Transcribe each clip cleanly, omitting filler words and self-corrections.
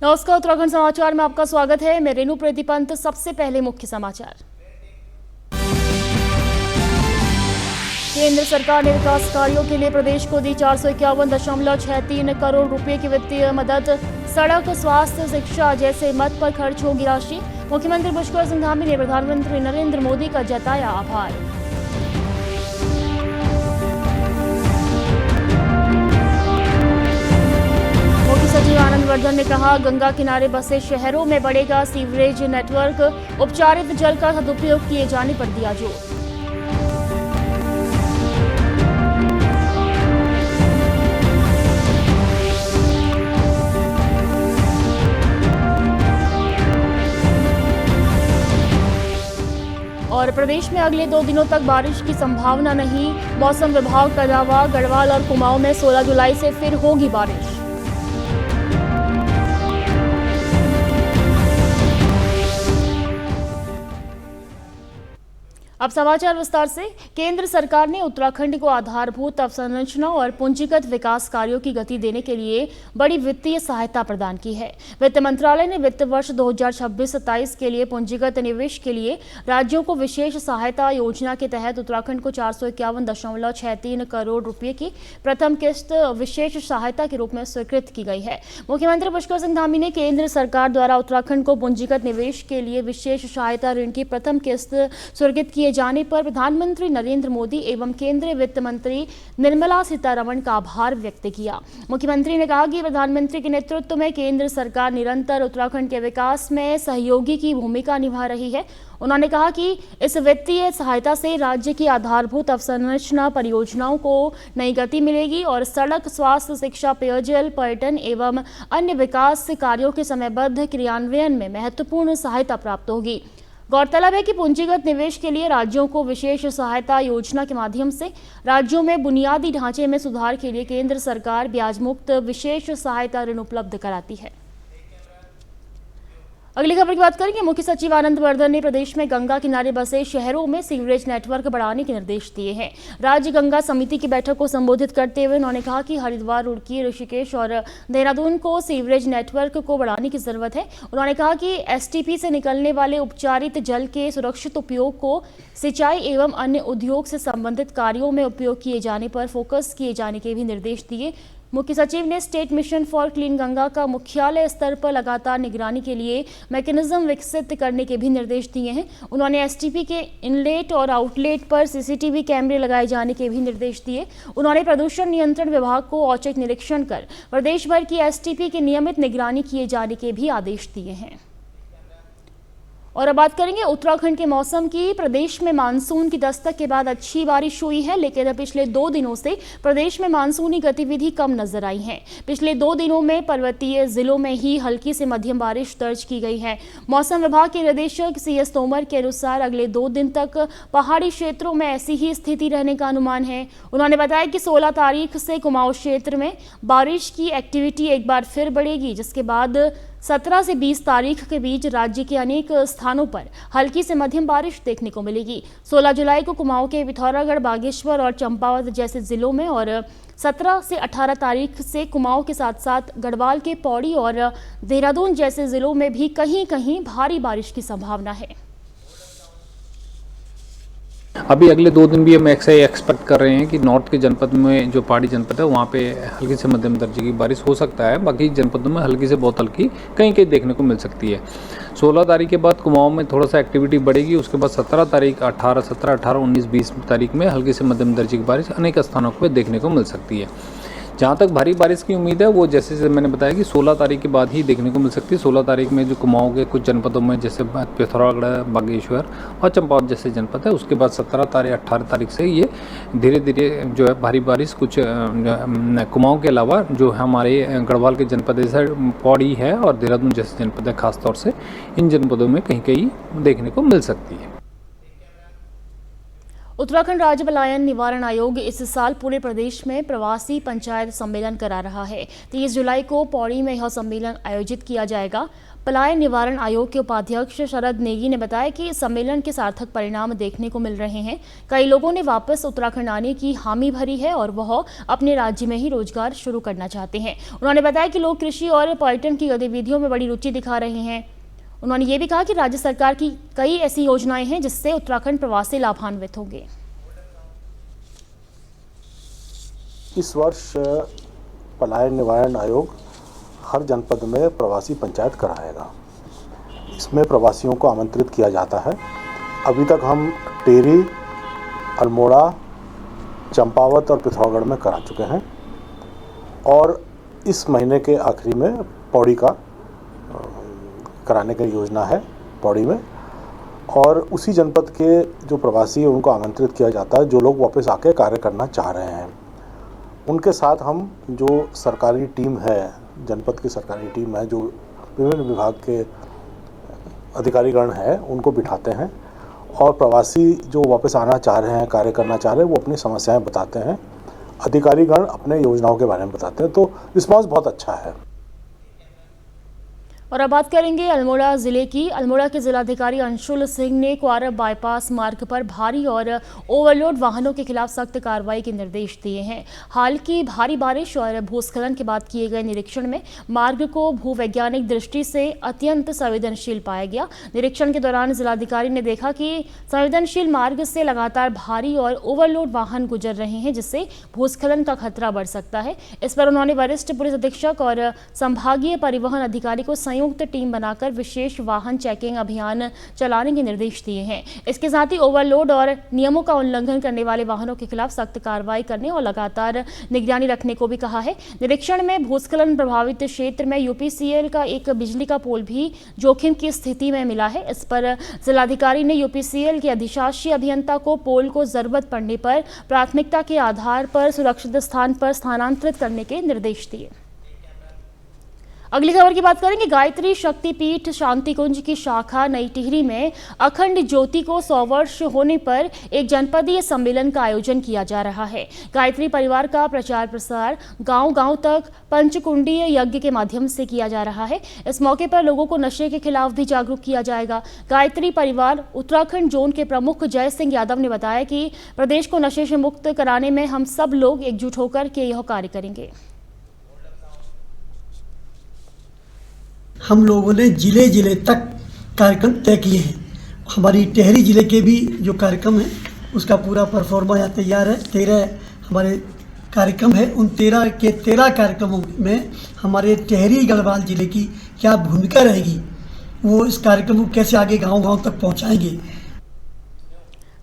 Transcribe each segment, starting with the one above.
नमस्कार, उत्तराखंड समाचार में आपका स्वागत है। मैं रेणु प्रतिपंत। सबसे पहले मुख्य समाचार। केंद्र सरकार ने विकास कार्यों के लिए प्रदेश को दी 451.63 करोड़ रुपए की वित्तीय मदद। सड़क, स्वास्थ्य, शिक्षा जैसे मद पर खर्च होगी राशि। मुख्यमंत्री पुष्कर सिंह धामी ने प्रधानमंत्री नरेंद्र मोदी का जताया आभार। मुख्य सचिव आनंद वर्धन ने कहा, गंगा किनारे बसे शहरों में बढ़ेगा सीवरेज नेटवर्क। उपचारित जल का सदुपयोग किए जाने पर दिया जोर। और प्रदेश में अगले 2 दिनों तक बारिश की संभावना नहीं। मौसम विभाग का दावा, गढ़वाल और कुमाऊं में 16 जुलाई से फिर होगी बारिश। अब समाचार विस्तार से। केंद्र सरकार ने उत्तराखंड को आधारभूत अवसंरचना और पूंजीगत विकास कार्यों की गति देने के लिए बड़ी वित्तीय सहायता प्रदान की है। वित्त मंत्रालय ने वित्त वर्ष 2026-27 के लिए पूंजीगत निवेश के लिए राज्यों को विशेष सहायता योजना के तहत उत्तराखंड को 451.63 करोड़ रुपए की प्रथम किस्त विशेष सहायता के रूप में स्वीकृत की गई है। मुख्यमंत्री पुष्कर सिंह धामी ने केंद्र सरकार द्वारा उत्तराखंड को पूंजीगत निवेश के लिए विशेष सहायता ऋण की प्रथम किस्त स्वीकृत किए जाने पर प्रधानमंत्री नरेंद्र मोदी एवं केंद्रीय वित्त मंत्री निर्मला सीतारमण का आभार व्यक्त किया। मुख्यमंत्री ने कहा कि प्रधानमंत्री के नेतृत्व में केंद्र सरकार निरंतर उत्तराखंड के विकास में सहयोगी की भूमिका निभा रही है। उन्होंने कहा कि इस वित्तीय सहायता से राज्य की आधारभूत अवसंरचना परियोजनाओं को नई गति मिलेगी और सड़क, स्वास्थ्य, शिक्षा, पेयजल, पर्यटन एवं अन्य विकास कार्यों के समयबद्ध क्रियान्वयन में महत्वपूर्ण सहायता प्राप्त होगी। गौरतलब है कि पूंजीगत निवेश के लिए राज्यों को विशेष सहायता योजना के माध्यम से राज्यों में बुनियादी ढांचे में सुधार के लिए केंद्र सरकार ब्याज मुक्त विशेष सहायता ऋण उपलब्ध कराती है। अगली खबर की बात करेंगे। मुख्य सचिव आनंद वर्धन ने प्रदेश में गंगा किनारे बसे शहरों में सीवरेज नेटवर्क बढ़ाने के निर्देश दिए हैं। राज्य गंगा समिति की बैठक को संबोधित करते हुए उन्होंने कहा कि हरिद्वार, रुड़की, ऋषिकेश और देहरादून को सीवरेज नेटवर्क को बढ़ाने की जरूरत है। उन्होंने कहा कि एसटीपी से निकलने वाले उपचारित जल के सुरक्षित उपयोग को सिंचाई एवं अन्य उद्योग से संबंधित कार्यों में उपयोग किए जाने पर फोकस किए जाने के भी निर्देश दिए। मुख्य सचिव ने state mission for clean Ganga का मुख्यालय स्तर पर लगातार निगरानी के लिए मैकेनिज्म विकसित करने के भी निर्देश दिए हैं। उन्होंने एसटीपी के इनलेट और आउटलेट पर सीसीटीवी कैमरे लगाए जाने के भी निर्देश दिए। उन्होंने प्रदूषण नियंत्रण विभाग को औचक निरीक्षण कर प्रदेश भर की एसटीपी की नियमित निगरानी किए जाने के भी आदेश दिए हैं। और अब बात करेंगे उत्तराखंड के मौसम की। प्रदेश में मानसून की दस्तक के बाद अच्छी बारिश हुई है, लेकिन पिछले 2 दिनों से प्रदेश में मानसूनी गतिविधि कम नजर आई है। पिछले 2 दिनों में पर्वतीय जिलों में ही हल्की से मध्यम बारिश दर्ज की गई है। मौसम विभाग के निदेशक CS तोमर के अनुसार अगले 2 दिन तक पहाड़ी क्षेत्रों में ऐसी ही स्थिति रहने का अनुमान है। उन्होंने बताया कि 16 तारीख से कुमाऊं क्षेत्र में बारिश की एक्टिविटी एक बार फिर बढ़ेगी, जिसके बाद 17 से 20 तारीख के बीच राज्य के अनेक स्थानों पर हल्की से मध्यम बारिश देखने को मिलेगी। 16 जुलाई को कुमाऊं के पिथौरागढ़, बागेश्वर और चंपावत जैसे जिलों में और 17 से 18 तारीख से कुमाऊं के साथ साथ गढ़वाल के पौड़ी और देहरादून जैसे जिलों में भी कहीं कहीं भारी बारिश की संभावना है। अभी अगले 2 दिन भी हम ऐसा ही एक्सपेक्ट कर रहे हैं कि नॉर्थ के जनपद में जो पहाड़ी जनपद है वहाँ पे हल्की से मध्यम दर्जे की बारिश हो सकता है। बाकी जनपदों में हल्की से बहुत हल्की कहीं कहीं देखने को मिल सकती है। 16 तारीख के बाद कुमाऊं में थोड़ा सा एक्टिविटी बढ़ेगी। उसके बाद 17 तारीख, 18, 19, 20 तारीख में हल्की से मध्यम दर्जे की बारिश अनेक स्थानों पर देखने को मिल सकती है। जहाँ तक भारी बारिश की उम्मीद है वो जैसे मैंने बताया कि 16 तारीख के बाद ही देखने को मिल सकती है। 16 तारीख में जो कुमाऊं के कुछ जनपदों में जैसे पिथौरागढ़, बागेश्वर और चंपावत जैसे जनपद है, उसके बाद 17 तारीख, 18 तारीख से ये धीरे धीरे जो है भारी बारिश कुछ कुमाऊं के अलावा जो हमारे गढ़वाल के जनपद जैसे पौड़ी है और देहरादून जैसे जनपद है, खासतौर से इन जनपदों में कहीं कहीं देखने को मिल सकती है। उत्तराखंड राज्य पलायन निवारण आयोग इस साल पूरे प्रदेश में प्रवासी पंचायत सम्मेलन करा रहा है। 30 जुलाई को पौड़ी में यह सम्मेलन आयोजित किया जाएगा। पलायन निवारण आयोग के उपाध्यक्ष शरद नेगी ने बताया कि इस सम्मेलन के सार्थक परिणाम देखने को मिल रहे हैं। कई लोगों ने वापस उत्तराखंड आने की हामी भरी है और वह अपने राज्य में ही रोजगार शुरू करना चाहते हैं। उन्होंने बताया कि लोग कृषि और पर्यटन की गतिविधियों में बड़ी रुचि दिखा रहे हैं। उन्होंने ये भी कहा कि राज्य सरकार की कई ऐसी योजनाएं हैं जिससे उत्तराखंड प्रवासी लाभान्वित होंगे। इस वर्ष पलायन निवारण आयोग हर जनपद में प्रवासी पंचायत कराएगा। इसमें प्रवासियों को आमंत्रित किया जाता है। अभी तक हम टेरी, अल्मोड़ा, चंपावत और पिथौरागढ़ में करा चुके हैं और इस महीने के आखिरी में पौड़ी का कराने की योजना है पौड़ी में। और उसी जनपद के जो प्रवासी हैं उनको आमंत्रित किया जाता है जो लोग वापस आके कार्य करना चाह रहे हैं। उनके साथ हम जो सरकारी टीम है, जनपद की सरकारी टीम है, जो विभिन्न विभाग के अधिकारीगण हैं, उनको बिठाते हैं और प्रवासी जो वापस आना चाह रहे हैं, कार्य करना चाह रहे हैं, वो अपनी समस्याएं बताते हैं। अधिकारीगण अपने योजनाओं के बारे में बताते हैं, तो रिस्पांस बहुत अच्छा है। और अब बात करेंगे अल्मोड़ा जिले की। अल्मोड़ा के जिलाधिकारी अंशुल सिंह ने क्वारब बाईपास मार्ग पर भारी और ओवरलोड वाहनों के खिलाफ सख्त कार्रवाई के निर्देश दिए हैं। हाल की भारी बारिश और भूस्खलन के बाद किए गए निरीक्षण में मार्ग को भूवैज्ञानिक दृष्टि से अत्यंत संवेदनशील पाया गया। निरीक्षण के दौरान जिलाधिकारी ने देखा कि संवेदनशील मार्ग से लगातार भारी और ओवरलोड वाहन गुजर रहे हैं, जिससे भूस्खलन का खतरा बढ़ सकता है। इस पर उन्होंने वरिष्ठ पुलिस अधीक्षक और संभागीय परिवहन अधिकारी को संयुक्त टीम बनाकर विशेष वाहन चेकिंग अभियान चलाने के निर्देश दिए हैं। इसके साथ ही ओवरलोड और नियमों का उल्लंघन करने वाले वाहनों के खिलाफ सख्त कार्रवाई करने और लगातार निगरानी रखने को भी कहा है। निरीक्षण में भूस्खलन प्रभावित क्षेत्र में यूपीसीएल का एक बिजली का पोल भी जोखिम की स्थिति में मिला है। इस पर जिलाधिकारी ने यूपीसीएल के अधिशासी अभियंता को पोल को जरूरत पड़ने पर प्राथमिकता के आधार पर सुरक्षित स्थान पर स्थानांतरित करने के निर्देश दिए। अगली खबर की बात करेंगे। गायत्री शक्तिपीठ शांति कुंज की शाखा नई टिहरी में अखंड ज्योति को 100 वर्ष होने पर एक जनपदीय सम्मेलन का आयोजन किया जा रहा है। गायत्री परिवार का प्रचार प्रसार गांव-गांव तक पंचकुंडीय यज्ञ के माध्यम से किया जा रहा है। इस मौके पर लोगों को नशे के खिलाफ भी जागरूक किया जाएगा। गायत्री परिवार उत्तराखंड जोन के प्रमुख जय सिंह यादव ने बताया कि प्रदेश को नशे से मुक्त कराने में हम सब लोग एकजुट होकर के यह कार्य करेंगे। हम लोगों ने जिले जिले तक कार्यक्रम तय किए हैं। हमारी टिहरी जिले के भी जो कार्यक्रम है उसका पूरा परफॉर्मा यहाँ तैयार है। 13 हमारे कार्यक्रम है। उन 13 के 13 कार्यक्रमों में हमारे टिहरी गढ़वाल जिले की क्या भूमिका रहेगी, वो इस कार्यक्रम को कैसे आगे गांव-गांव तक पहुँचाएंगे।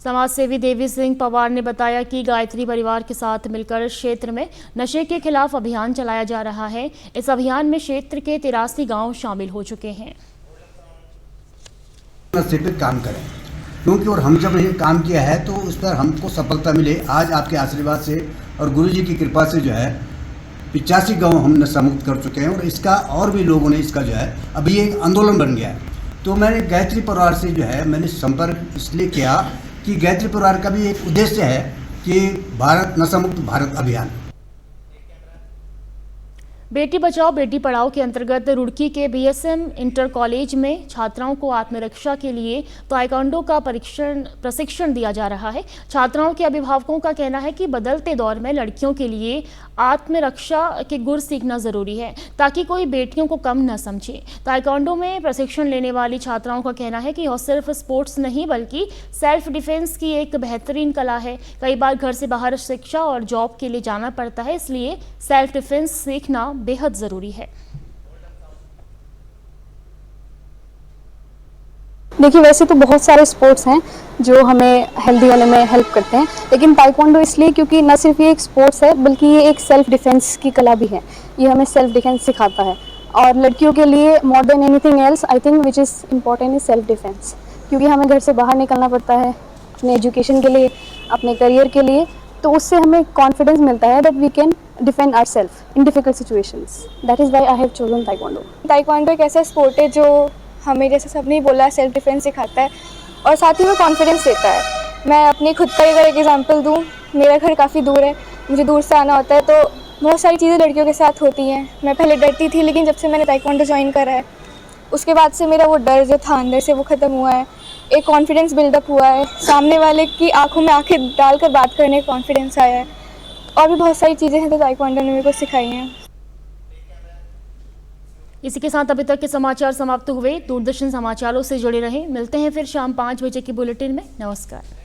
समाज सेवी देवी सिंह पवार ने बताया कि गायत्री परिवार के साथ मिलकर क्षेत्र में नशे के खिलाफ अभियान चलाया जा रहा है। इस अभियान में क्षेत्र के 83 गांव शामिल हो चुके हैं। नशे पे काम करें, क्योंकि और हम जब ये काम किया है तो उस पर हमको सफलता मिले। आज आपके आशीर्वाद से और गुरु जी की कृपा से जो है 85 गाँव हम नशा मुक्त कर चुके हैं और इसका और भी लोगों ने इसका जो है अभी एक आंदोलन बन गया है। तो मैंने गायत्री परिवार से जो है मैंने संपर्क इसलिए किया कि गायत्री परिवार का भी एक उद्देश्य है कि भारत नशा मुक्त भारत अभियान। बेटी बचाओ बेटी पढ़ाओ के अंतर्गत रुड़की के बीएसएम इंटर कॉलेज में छात्राओं को आत्मरक्षा के लिए ताइक्वांडो का प्रशिक्षण दिया जा रहा है। छात्राओं के अभिभावकों का कहना है कि बदलते दौर में लड़कियों के लिए आत्मरक्षा के गुर सीखना जरूरी है ताकि कोई बेटियों को कम न समझे। ताइक्वांडो में प्रशिक्षण लेने वाली छात्राओं का कहना है कि यह सिर्फ स्पोर्ट्स नहीं बल्कि सेल्फ डिफेंस की एक बेहतरीन कला है। कई बार घर से बाहर शिक्षा और जॉब के लिए जाना पड़ता है, इसलिए सेल्फ डिफेंस सीखना बेहद जरूरी है। देखिए, वैसे तो बहुत सारे स्पोर्ट्स हैं जो हमें हेल्दी होने में हेल्प करते हैं, लेकिन ताइक्वांडो इसलिए क्योंकि न सिर्फ ये एक स्पोर्ट्स है बल्कि ये एक सेल्फ डिफेंस की कला भी है। ये हमें सेल्फ डिफेंस सिखाता है और लड़कियों के लिए more than anything else I think which is important is self defence, क्योंकि हमें घर से बाहर निकलना पड़ता है अपने एजुकेशन के लिए, अपने करियर के लिए, तो उससे हमें कॉन्फिडेंस मिलता है that we can defend ourselves in difficult situations. That is why I have chosen taekwondo. Taekwondo एक ऐसा स्पोर्ट है जो हमें, जैसे सबने बोला, सेल्फ डिफेंस सिखाता है और साथ ही में कॉन्फिडेंस देता है। मैं अपनी खुद का अगर एक एग्जांपल दूं, मेरा घर काफ़ी दूर है, मुझे दूर से आना होता है, तो बहुत सारी चीज़ें लड़कियों के साथ होती हैं। मैं पहले डरती थी, लेकिन जब से मैंने ताइक्वांडो ज्वाइन करा है उसके बाद से मेरा वो डर जो था अंदर से वो ख़त्म हुआ है। एक कॉन्फिडेंस बिल्डअप हुआ है, सामने वाले की आंखों में आंखें डालकर बात करने का कॉन्फिडेंस आया है, और भी बहुत सारी चीज़ें हैं जो ताइक्वांडो ने मेरे को सिखाई हैं। इसी के साथ अभी तक के समाचार समाप्त हुए। दूरदर्शन समाचारों से जुड़े रहें। मिलते हैं फिर शाम 5 बजे के बुलेटिन में। नमस्कार।